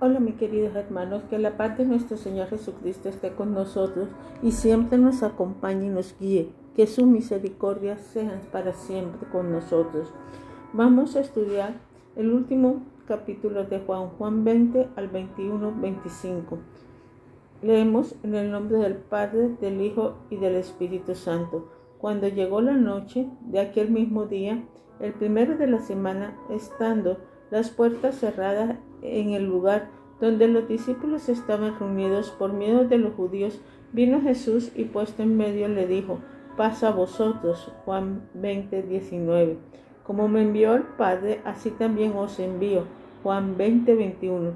Hola mis queridos hermanos, que la paz de nuestro Señor Jesucristo esté con nosotros y siempre nos acompañe y nos guíe, que sus misericordias sean para siempre con nosotros. Vamos a estudiar el último capítulo de Juan 20 al 21-25. Leemos en el nombre del Padre, del Hijo y del Espíritu Santo. Cuando llegó la noche de aquel mismo día, el primero de la semana, estando las puertas cerradas en el lugar donde los discípulos estaban reunidos por miedo de los judíos, vino Jesús y puesto en medio le dijo: paz a vosotros. Juan 20:19. Como me envió el Padre, así también os envío. Juan 20:21.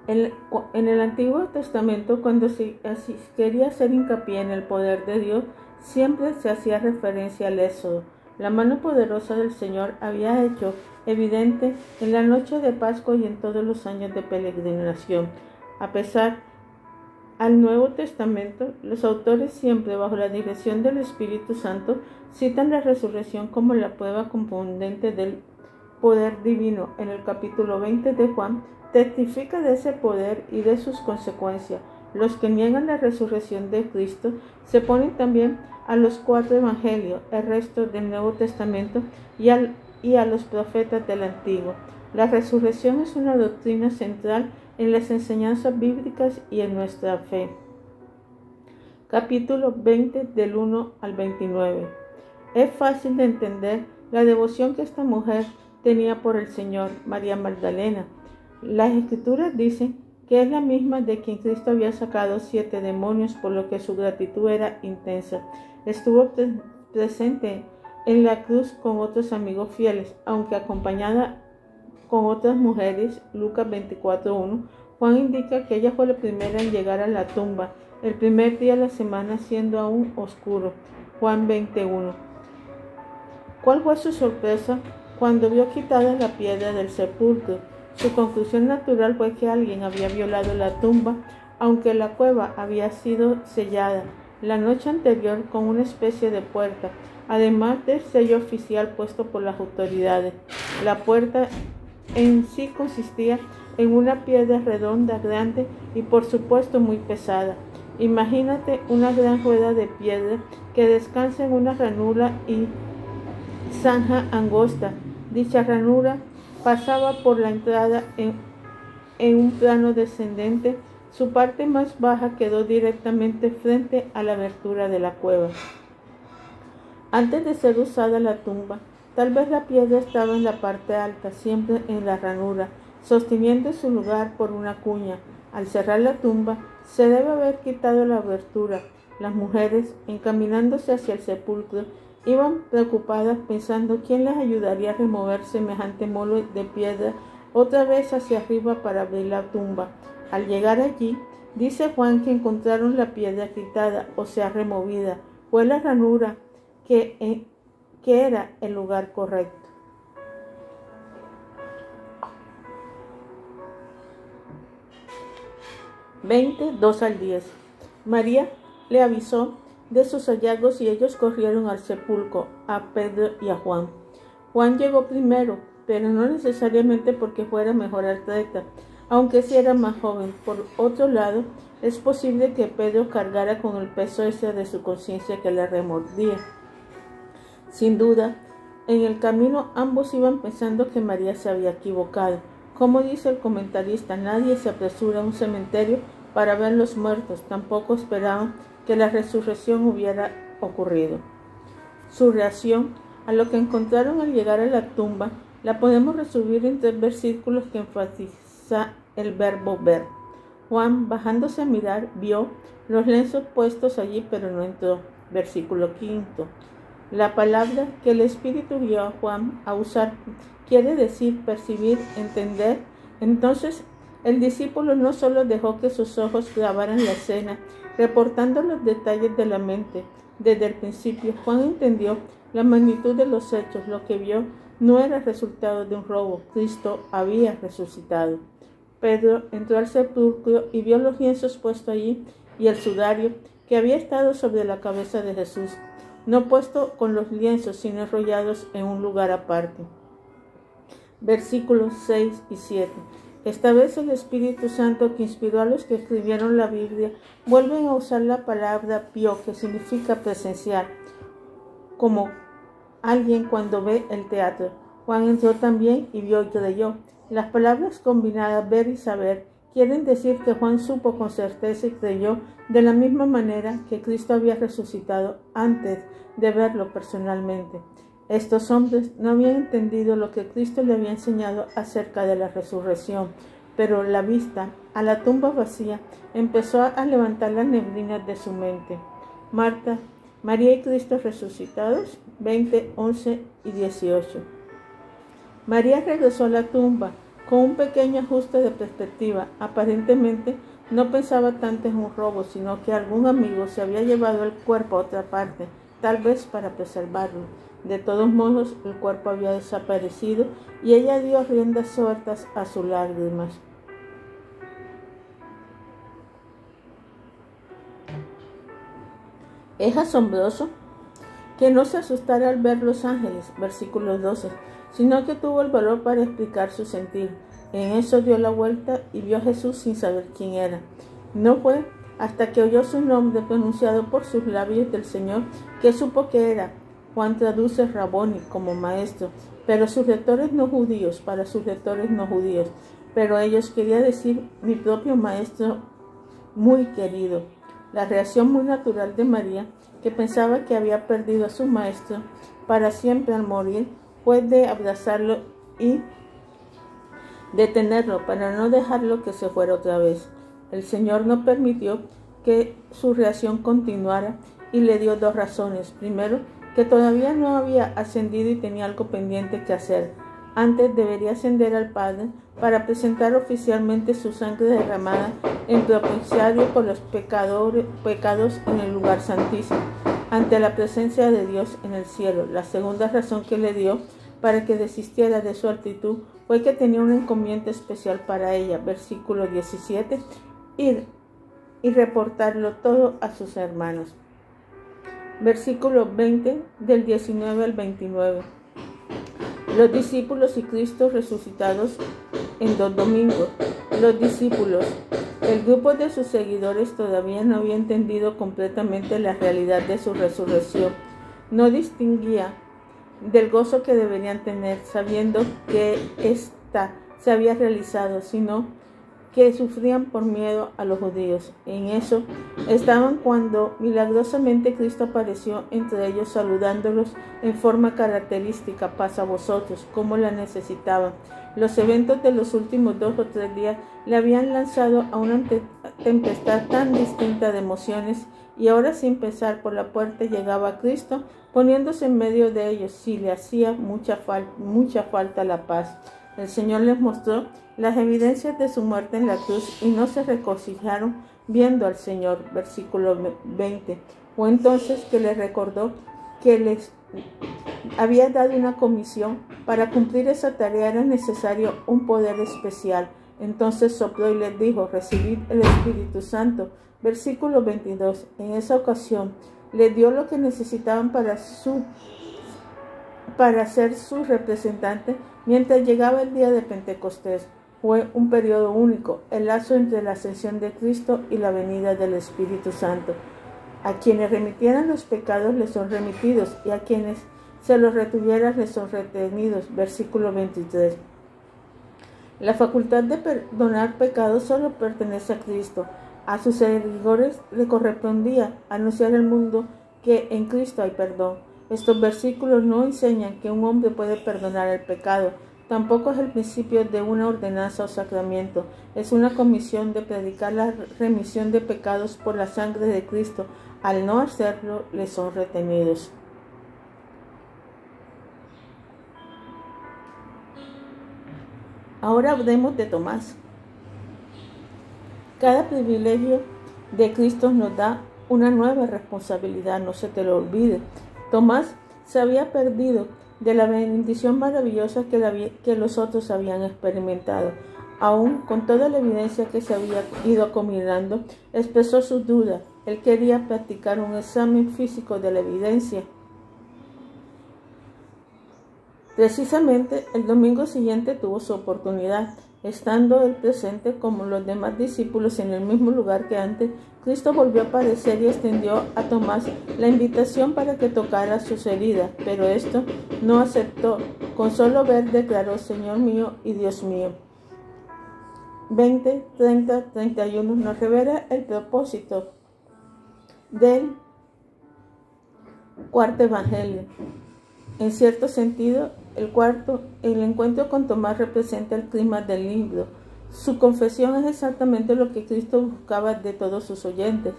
En el Antiguo Testamento, cuando se quería hacer hincapié en el poder de Dios, siempre se hacía referencia al Éxodo. La mano poderosa del Señor había hecho evidente en la noche de Pascua y en todos los años de peregrinación. A pesar al Nuevo Testamento, los autores, siempre bajo la dirección del Espíritu Santo, citan la resurrección como la prueba contundente del poder divino. En el capítulo 20 de Juan, testifica de ese poder y de sus consecuencias. Los que niegan la resurrección de Cristo se ponen también a los 4 evangelios, el resto del Nuevo Testamento y a los profetas del Antiguo. La resurrección es una doctrina central en las enseñanzas bíblicas y en nuestra fe. Capítulo 20 del 1 al 29. Es fácil de entender la devoción que esta mujer tenía por el Señor, María Magdalena. Las Escrituras dicen que es la misma de quien Cristo había sacado 7 demonios, por lo que su gratitud era intensa. Estuvo presente en la cruz con otros amigos fieles, aunque acompañada con otras mujeres. Lucas 24:1. Juan indica que ella fue la primera en llegar a la tumba, el primer día de la semana, siendo aún oscuro. Juan 20:1. ¿Cuál fue su sorpresa cuando vio quitada la piedra del sepulcro? Su conclusión natural fue que alguien había violado la tumba, aunque la cueva había sido sellada la noche anterior con una especie de puerta, además del sello oficial puesto por las autoridades. La puerta en sí consistía en una piedra redonda, grande y por supuesto muy pesada. Imagínate una gran rueda de piedra que descansa en una ranura y zanja angosta. Dicha ranura pasaba por la entrada en un plano descendente. Su parte más baja quedó directamente frente a la abertura de la cueva. Antes de ser usada la tumba, tal vez la piedra estaba en la parte alta, siempre en la ranura, sosteniendo su lugar por una cuña. Al cerrar la tumba, se debe haber quitado la abertura. Las mujeres, encaminándose hacia el sepulcro, iban preocupadas pensando quién les ayudaría a remover semejante molo de piedra otra vez hacia arriba para abrir la tumba. Al llegar allí, dice Juan que encontraron la piedra quitada, o sea, removida. Fue la ranura que era el lugar correcto. (2 al 10). María le avisó de sus hallazgos y ellos corrieron al sepulcro, a Pedro y a Juan. Juan llegó primero, pero no necesariamente porque fuera mejor atleta, aunque sí era más joven. Por otro lado, es posible que Pedro cargara con el peso ese de su conciencia que le remordía. Sin duda, en el camino ambos iban pensando que María se había equivocado. Como dice el comentarista, nadie se apresura a un cementerio para ver los muertos, tampoco esperaban que la resurrección hubiera ocurrido. Su reacción a lo que encontraron al llegar a la tumba la podemos resumir en 3 versículos que enfatiza el verbo ver. Juan, bajándose a mirar, vio los lienzos puestos allí, pero no entró. Versículo 5. La palabra que el Espíritu guió a Juan a usar quiere decir percibir, entender. Entonces el discípulo no solo dejó que sus ojos grabaran la escena, reportando los detalles de la mente. Desde el principio, Juan entendió la magnitud de los hechos. Lo que vio no era resultado de un robo. Cristo había resucitado. Pedro entró al sepulcro y vio los lienzos puestos allí y el sudario que había estado sobre la cabeza de Jesús, no puesto con los lienzos, sino enrollados en un lugar aparte. Versículos 6 y 7. Esta vez el Espíritu Santo que inspiró a los que escribieron la Biblia vuelven a usar la palabra vio, que significa presenciar, como alguien cuando ve el teatro. Juan entró también y vio y creyó. Las palabras combinadas ver y saber quieren decir que Juan supo con certeza y creyó de la misma manera que Cristo había resucitado antes de verlo personalmente. Estos hombres no habían entendido lo que Cristo le había enseñado acerca de la resurrección, pero la vista a la tumba vacía empezó a levantar las neblinas de su mente. Marta, María y Cristo resucitados, 20, 11 y 18. María regresó a la tumba con un pequeño ajuste de perspectiva. Aparentemente no pensaba tanto en un robo, sino que algún amigo se había llevado el cuerpo a otra parte, tal vez para preservarlo. De todos modos, el cuerpo había desaparecido y ella dio riendas sueltas a sus lágrimas. Es asombroso que no se asustara al ver los ángeles, versículo 12, sino que tuvo el valor para explicar su sentir. En eso dio la vuelta y vio a Jesús sin saber quién era. No fue hasta que oyó su nombre pronunciado por sus labios del Señor que supo que era. Juan traduce Raboni como maestro, pero sus lectores no judíos, para sus lectores no judíos, pero ellos quería decir mi propio maestro muy querido. La reacción muy natural de María, que pensaba que había perdido a su maestro para siempre al morir, fue de abrazarlo y detenerlo para no dejarlo que se fuera otra vez. El Señor no permitió que su reacción continuara y le dio dos razones. Primero, que todavía no había ascendido y tenía algo pendiente que hacer. Antes debería ascender al Padre para presentar oficialmente su sangre derramada en propiciario por los pecados en el lugar santísimo, ante la presencia de Dios en el cielo. La segunda razón que le dio para que desistiera de su actitud fue que tenía un encomienda especial para ella, versículo 17, ir y reportarlo todo a sus hermanos. Versículo 20 del 19 al 29. Los discípulos y Cristo resucitados en 2 domingos. Los discípulos. El grupo de sus seguidores todavía no había entendido completamente la realidad de su resurrección. No distinguía del gozo que deberían tener sabiendo que ésta se había realizado, sino que sufrían por miedo a los judíos. En eso estaban cuando milagrosamente Cristo apareció entre ellos saludándolos en forma característica, paz a vosotros, como la necesitaban. Los eventos de los últimos 2 o 3 días le habían lanzado a una tempestad tan distinta de emociones y ahora sin pensar por la puerta llegaba Cristo poniéndose en medio de ellos. Sí, le hacía mucha falta la paz. El Señor les mostró las evidencias de su muerte en la cruz y no se regocijaron viendo al Señor. Versículo 20. Fue entonces que les recordó que les había dado una comisión. Para cumplir esa tarea era necesario un poder especial. Entonces sopló y les dijo, recibid el Espíritu Santo. Versículo 22. En esa ocasión les dio lo que necesitaban para ser su representante mientras llegaba el día de Pentecostés. Fue un periodo único, el lazo entre la ascensión de Cristo y la venida del Espíritu Santo. A quienes remitieran los pecados les son remitidos, y a quienes se los retuvieran les son retenidos. Versículo 23. La facultad de perdonar pecados solo pertenece a Cristo. A sus seguidores le correspondía anunciar al mundo que en Cristo hay perdón. Estos versículos no enseñan que un hombre puede perdonar el pecado. Tampoco es el principio de una ordenanza o sacramento. Es una comisión de predicar la remisión de pecados por la sangre de Cristo. Al no hacerlo, les son retenidos. Ahora hablemos de Tomás. Cada privilegio de Cristo nos da una nueva responsabilidad, no se te lo olvide. Tomás se había perdido de la bendición maravillosa que los otros habían experimentado. Aún con toda la evidencia que se había ido acumulando, expresó sus dudas. Él quería practicar un examen físico de la evidencia. Precisamente el domingo siguiente tuvo su oportunidad. Estando él presente como los demás discípulos en el mismo lugar que antes, Cristo volvió a aparecer y extendió a Tomás la invitación para que tocara sus heridas, pero esto no aceptó. Con solo ver declaró: Señor mío y Dios mío. 20, 30, 31 nos revela el propósito del cuarto evangelio. En cierto sentido, el encuentro con Tomás representa el clima del libro. Su confesión es exactamente lo que Cristo buscaba de todos sus oyentes.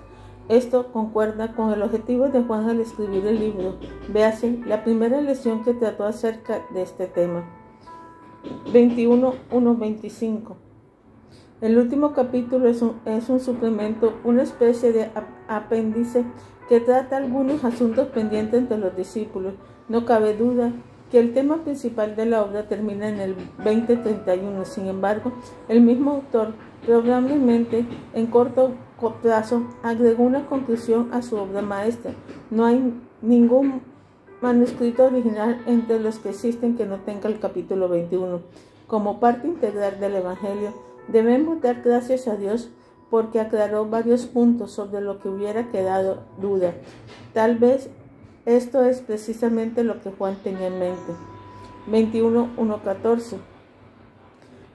Esto concuerda con el objetivo de Juan al escribir el libro. Véase la primera lección que trató acerca de este tema. 21:1-25. El último capítulo es un suplemento, una especie de apéndice que trata algunos asuntos pendientes entre los discípulos. No cabe duda que el tema principal de la obra termina en el 20:31. Sin embargo, el mismo autor, probablemente en corto plazo, agregó una conclusión a su obra maestra. No hay ningún manuscrito original entre los que existen que no tenga el capítulo 21 como parte integral del Evangelio. Debemos dar gracias a Dios porque aclaró varios puntos sobre lo que hubiera quedado duda. Tal vez esto es precisamente lo que Juan tenía en mente. 21:1-14.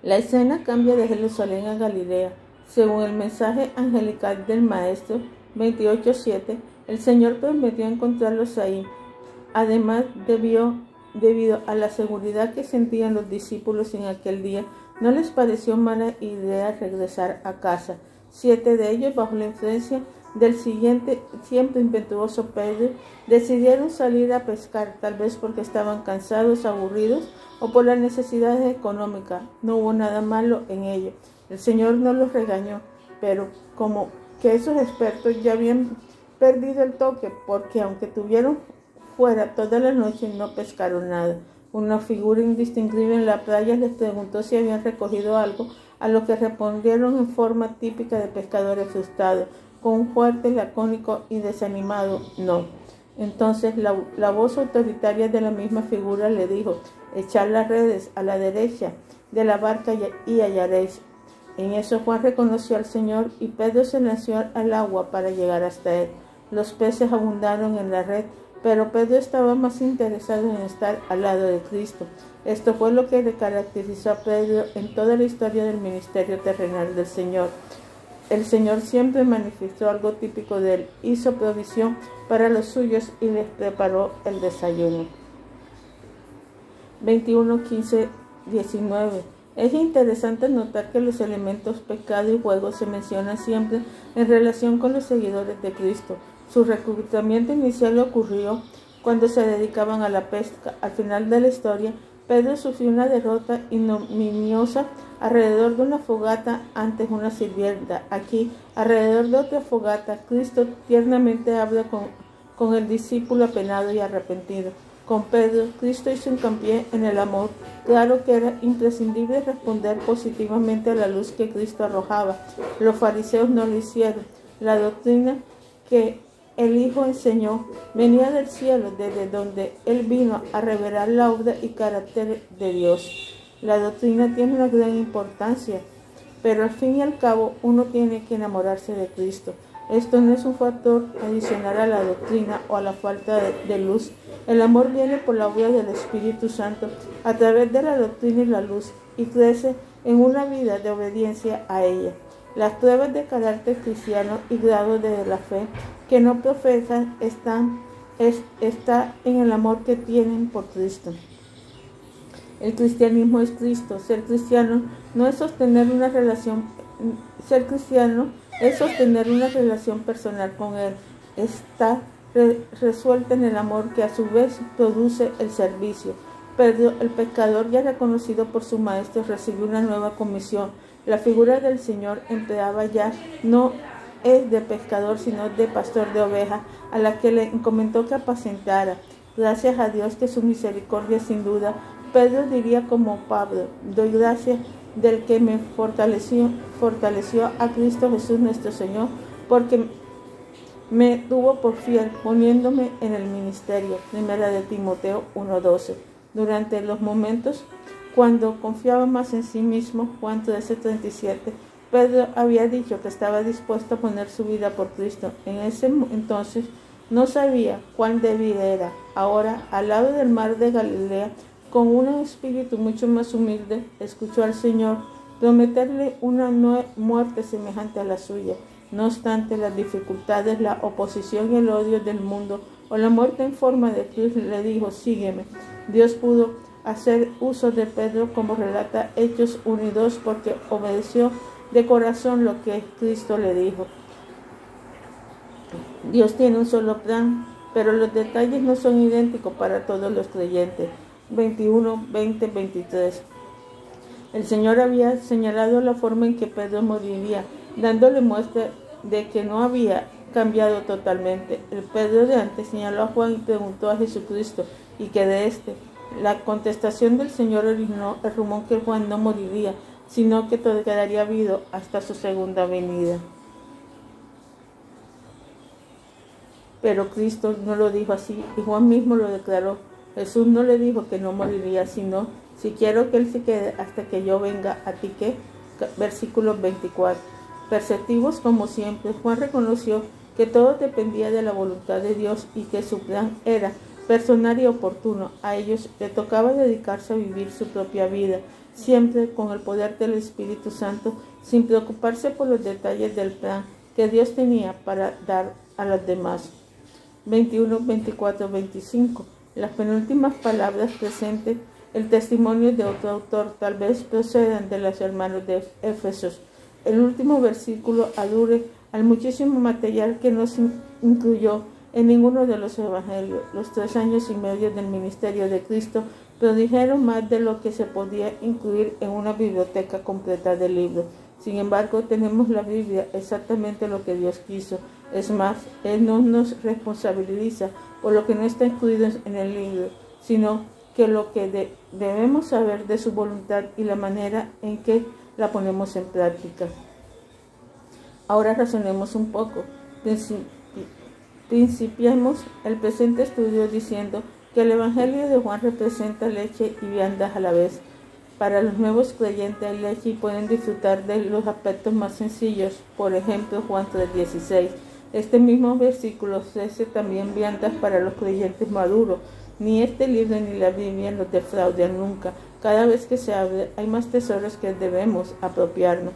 La escena cambia de Jerusalén a Galilea. Según el mensaje angelical del Maestro, 28:7, el Señor prometió encontrarlos ahí. Además, debido a la seguridad que sentían los discípulos en aquel día, no les pareció mala idea regresar a casa. 7 de ellos, bajo la influencia del siempre impetuoso Pedro, decidieron salir a pescar, tal vez porque estaban cansados, aburridos o por las necesidades económicas. No hubo nada malo en ello. El Señor no los regañó, pero como que esos expertos ya habían perdido el toque, porque aunque tuvieron fuera toda la noche, no pescaron nada. Una figura indistinguible en la playa les preguntó si habían recogido algo, a lo que respondieron en forma típica de pescadores frustrados, con un fuerte, lacónico y desanimado no. Entonces la voz autoritaria de la misma figura le dijo: echad las redes a la derecha de la barca y hallaréis. En eso Juan reconoció al Señor y Pedro se lanzó al agua para llegar hasta él. Los peces abundaron en la red, pero Pedro estaba más interesado en estar al lado de Cristo. Esto fue lo que le caracterizó a Pedro en toda la historia del ministerio terrenal del Señor. El Señor siempre manifestó algo típico de él, hizo provisión para los suyos y les preparó el desayuno. 21:15-19. Es interesante notar que los elementos pecado y juego se mencionan siempre en relación con los seguidores de Cristo. Su reclutamiento inicial ocurrió cuando se dedicaban a la pesca. Al final de la historia, Pedro sufrió una derrota ignominiosa alrededor de una fogata ante una sirvienta. Aquí, alrededor de otra fogata, Cristo tiernamente habla con el discípulo apenado y arrepentido. Con Pedro, Cristo hizo hincapié en el amor. Claro que era imprescindible responder positivamente a la luz que Cristo arrojaba. Los fariseos no lo hicieron. La doctrina que el Hijo enseñó venía del cielo, desde donde Él vino a revelar la obra y carácter de Dios. La doctrina tiene una gran importancia, pero al fin y al cabo uno tiene que enamorarse de Cristo. Esto no es un factor adicional a la doctrina o a la falta de luz. El amor viene por la obra del Espíritu Santo a través de la doctrina y la luz y crece en una vida de obediencia a ella. Las pruebas de carácter cristiano y grado de la fe que no profesan está en el amor que tienen por Cristo. El cristianismo es Cristo. Ser cristiano es sostener una relación personal con Él. Está resuelta en el amor que a su vez produce el servicio. Pedro, el pescador ya reconocido por su maestro, recibió una nueva comisión. La figura del Señor empleaba ya no es de pescador, sino de pastor de ovejas, a la que le encomendó que apacentara. Gracias a Dios que su misericordia, sin duda, Pedro diría como Pablo: doy gracias del que me fortaleció a Cristo Jesús nuestro Señor, porque me tuvo por fiel, poniéndome en el ministerio. Primera de Timoteo 1:12. Durante los momentos Cuando confiaba más en sí mismo, Juan 13:37, Pedro había dicho que estaba dispuesto a poner su vida por Cristo. En ese entonces no sabía cuán débil era. Ahora, al lado del mar de Galilea, con un espíritu mucho más humilde, escuchó al Señor prometerle una muerte semejante a la suya. No obstante, las dificultades, la oposición y el odio del mundo, o la muerte en forma de cruz, le dijo: sígueme. Dios pudo hacer uso de Pedro, como relata Hechos 1 y 2, porque obedeció de corazón lo que Cristo le dijo. Dios tiene un solo plan, pero los detalles no son idénticos para todos los creyentes. 21, 20, 23. El Señor había señalado la forma en que Pedro moriría, dándole muestra de que no había cambiado totalmente. El Pedro de antes señaló a Juan y preguntó a Jesucristo, y que de este. La contestación del Señor originó el rumor que Juan no moriría, sino que todo quedaría vivo hasta su segunda venida. Pero Cristo no lo dijo así, y Juan mismo lo declaró. Jesús no le dijo que no moriría, sino: si quiero que él se quede hasta que yo venga, ¿a ti qué? Versículo 24. Perceptivos como siempre, Juan reconoció que todo dependía de la voluntad de Dios y que su plan era personal y oportuno. A ellos le tocaba dedicarse a vivir su propia vida, siempre con el poder del Espíritu Santo, sin preocuparse por los detalles del plan que Dios tenía para dar a los demás. 21, 24, 25. Las penúltimas palabras presentes el testimonio de otro autor, tal vez procedan de los hermanos de Éfesos. El último versículo alude al muchísimo material que no se incluyó en ninguno de los evangelios. Los 3 años y medio del ministerio de Cristo produjeron más de lo que se podía incluir en una biblioteca completa de libros. Sin embargo, tenemos la Biblia, exactamente lo que Dios quiso. Es más, Él no nos responsabiliza por lo que no está incluido en el libro, sino que lo que debemos saber de su voluntad y la manera en que la ponemos en práctica. Ahora razonemos un poco. Principiemos el presente estudio diciendo que el Evangelio de Juan representa leche y viandas a la vez. Para los nuevos creyentes hay leche y pueden disfrutar de los aspectos más sencillos. Por ejemplo, Juan 3:16. Este mismo versículo ofrece también viandas para los creyentes maduros. Ni este libro ni la Biblia nos defraudan nunca. Cada vez que se abre, hay más tesoros que debemos apropiarnos.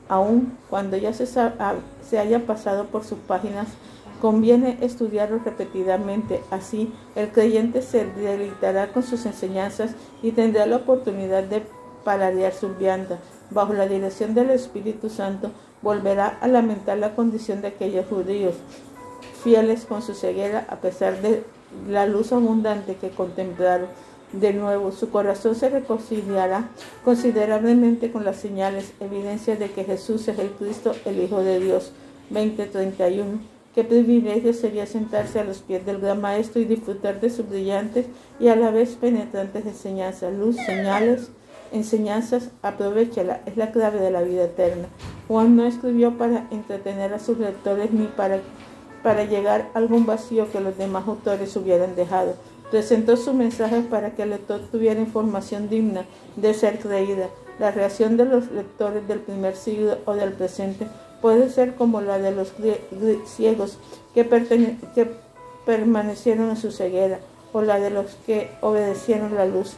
Aun cuando ya se haya pasado por sus páginas, conviene estudiarlo repetidamente. Así, el creyente se deleitará con sus enseñanzas y tendrá la oportunidad de paladear sus viandas. Bajo la dirección del Espíritu Santo, volverá a lamentar la condición de aquellos judíos, fieles con su ceguera, a pesar de la luz abundante que contemplaron. De nuevo, su corazón se reconciliará considerablemente con las señales, evidencias de que Jesús es el Cristo, el Hijo de Dios. 20:31. Qué privilegio sería sentarse a los pies del gran Maestro y disfrutar de sus brillantes y a la vez penetrantes enseñanzas. Luz, señales, enseñanzas, aprovéchala, es la clave de la vida eterna. Juan no escribió para entretener a sus lectores ni para llegar a algún vacío que los demás autores hubieran dejado. Presentó su mensaje para que el lector tuviera información digna de ser creída. La reacción de los lectores del primer siglo o del presente puede ser como la de los ciegos que permanecieron en su ceguera, o la de los que obedecieron la luz.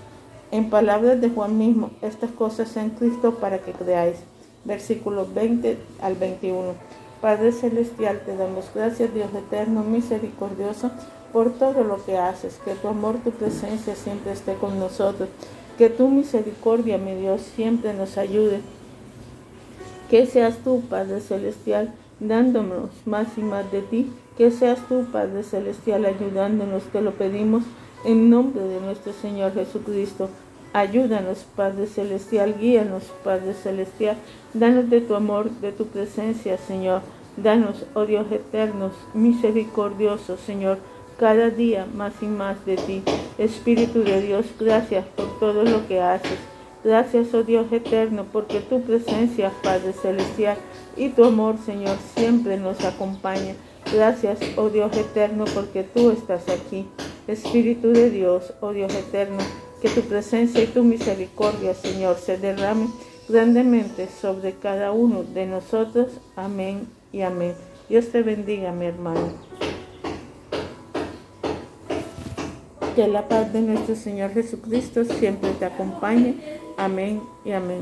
En palabras de Juan mismo, estas cosas sean Cristo para que creáis. Versículos 20 al 21. Padre Celestial, te damos gracias, Dios eterno, misericordioso, por todo lo que haces. Que tu amor, tu presencia siempre esté con nosotros. Que tu misericordia, mi Dios, siempre nos ayude. Que seas tú, Padre Celestial, dándonos más y más de ti. Que seas tú, Padre Celestial, ayudándonos. Te lo pedimos en nombre de nuestro Señor Jesucristo. Ayúdanos, Padre Celestial, guíanos, Padre Celestial. Danos de tu amor, de tu presencia, Señor. Danos, oh Dios eterno, misericordioso, Señor, cada día más y más de ti. Espíritu de Dios, gracias por todo lo que haces. Gracias, oh Dios eterno, porque tu presencia, Padre Celestial, y tu amor, Señor, siempre nos acompaña. Gracias, oh Dios eterno, porque tú estás aquí. Espíritu de Dios, oh Dios eterno, Que tu presencia y tu misericordia, Señor, se derramen grandemente sobre cada uno de nosotros. Amén y amén. Dios te bendiga, mi hermano. Que la paz de nuestro Señor Jesucristo siempre te acompañe. Amén y amén.